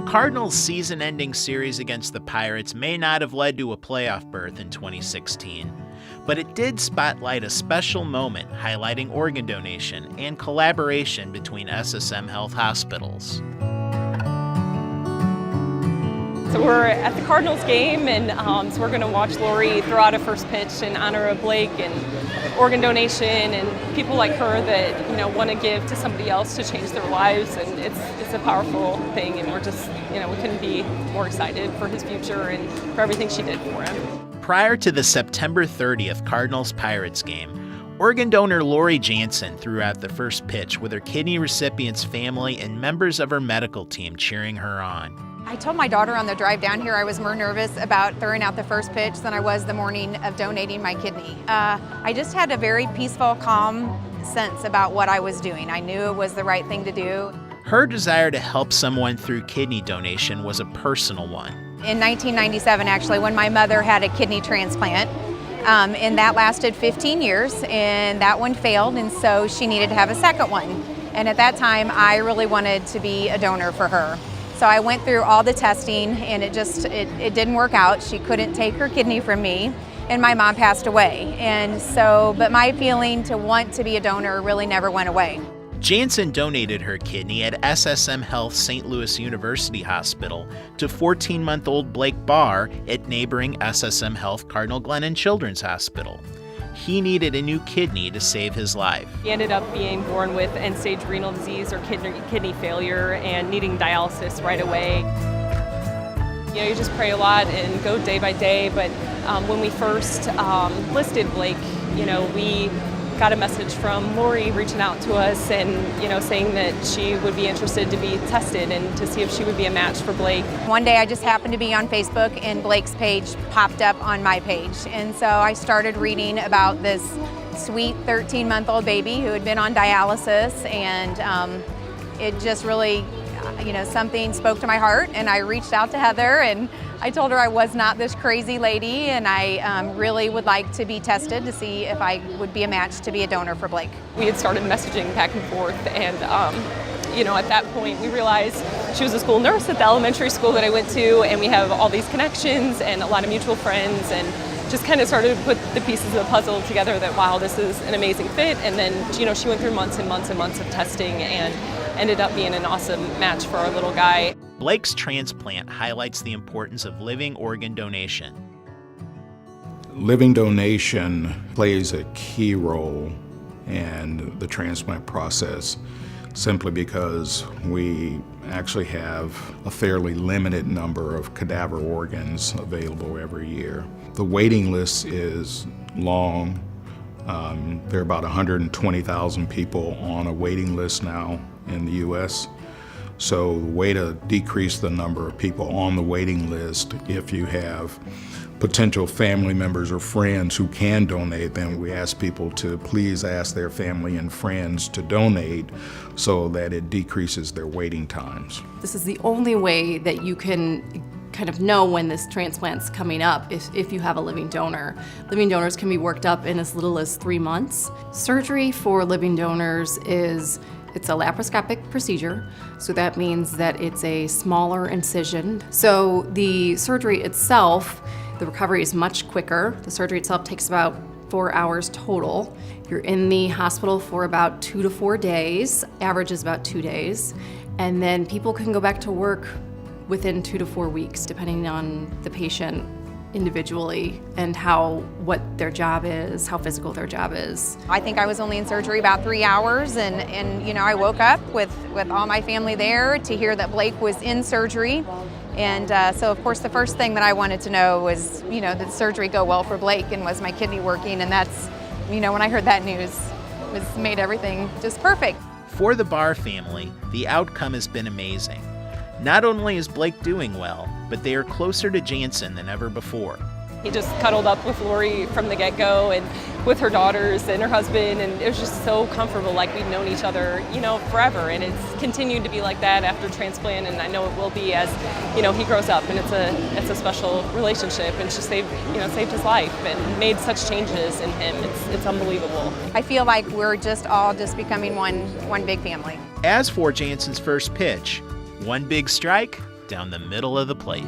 Cardinals' season-ending series against the Pirates may not have led to a playoff berth in 2016, but it did spotlight a special moment highlighting organ donation and collaboration between SSM Health hospitals. So we're at the Cardinals game, and so we're going to watch Lori throw out a first pitch in honor of Blake and organ donation and people like her that want to give to somebody else to change their lives, and it's a powerful thing, and we're just we couldn't be more excited for his future and for everything she did for him. Prior to the September 30th Cardinals-Pirates game, organ donor Lori Jansen threw out the first pitch with her kidney recipient's family and members of her medical team cheering her on. I told my daughter on the drive down here I was more nervous about throwing out the first pitch than I was the morning of donating my kidney. I just had a very peaceful, calm sense about what I was doing. I knew it was the right thing to do. Her desire to help someone through kidney donation was a personal one. In 1997, actually, when my mother had a kidney transplant, and that lasted 15 years, and that one failed, and so she needed to have a second one. And at that time, I really wanted to be a donor for her. So I went through all the testing, and it didn't work out. She couldn't take her kidney from me, and my mom passed away. And so, but my feeling to want to be a donor really never went away. Jansen donated her kidney at SSM Health St. Louis University Hospital to 14-month-old Blake Barr at neighboring SSM Health Cardinal Glennon Children's Hospital. He needed a new kidney to save his life. He ended up being born with end-stage renal disease or kidney failure and needing dialysis right away. You just pray a lot and go day by day, but when we first listed Blake, we got a message from Lori reaching out to us and saying that she would be interested to be tested and to see if she would be a match for Blake. One day I just happened to be on Facebook and Blake's page popped up on my page, and so I started reading about this sweet 13-month-old baby who had been on dialysis, and it just really something spoke to my heart, and I reached out to Heather and I told her I was not this crazy lady, and I really would like to be tested to see if I would be a match to be a donor for Blake. We had started messaging back and forth, and at that point we realized she was a school nurse at the elementary school that I went to, and we have all these connections and a lot of mutual friends, and just kind of started to put the pieces of the puzzle together that, wow, this is an amazing fit. And then she went through months and months and months of testing and ended up being an awesome match for our little guy. Blake's transplant highlights the importance of living organ donation. Living donation plays a key role in the transplant process simply because we actually have a fairly limited number of cadaver organs available every year. The waiting list is long. There are about 120,000 people on a waiting list now in the U.S. So the way to decrease the number of people on the waiting list, if you have potential family members or friends who can donate, then we ask people to please ask their family and friends to donate so that it decreases their waiting times. This is the only way that you can kind of know when this transplant's coming up if you have a living donor. Living donors can be worked up in as little as 3 months. Surgery for living donors it's a laparoscopic procedure, so that means that it's a smaller incision. So the surgery itself, the recovery is much quicker. The surgery itself takes about 4 hours total. You're in the hospital for about 2 to 4 days. Average is about 2 days. And then people can go back to work within 2 to 4 weeks, depending on the patient individually and what their job is, how physical their job is. I think I was only in surgery about 3 hours, and I woke up with all my family there to hear that Blake was in surgery. And so of course the first thing that I wanted to know was, did the surgery go well for Blake, and was my kidney working? And that's, when I heard that news, it made everything just perfect. For the Barr family, the outcome has been amazing. Not only is Blake doing well, but they are closer to Jansen than ever before. He just cuddled up with Lori from the get-go and with her daughters and her husband, and it was just so comfortable, like we'd known each other, forever. And it's continued to be like that after transplant, and I know it will be as, he grows up, and it's a special relationship, and it's just saved his life and made such changes in him. It's unbelievable. I feel like we're all becoming one big family. As for Jansen's first pitch, one big strike, down the middle of the plate.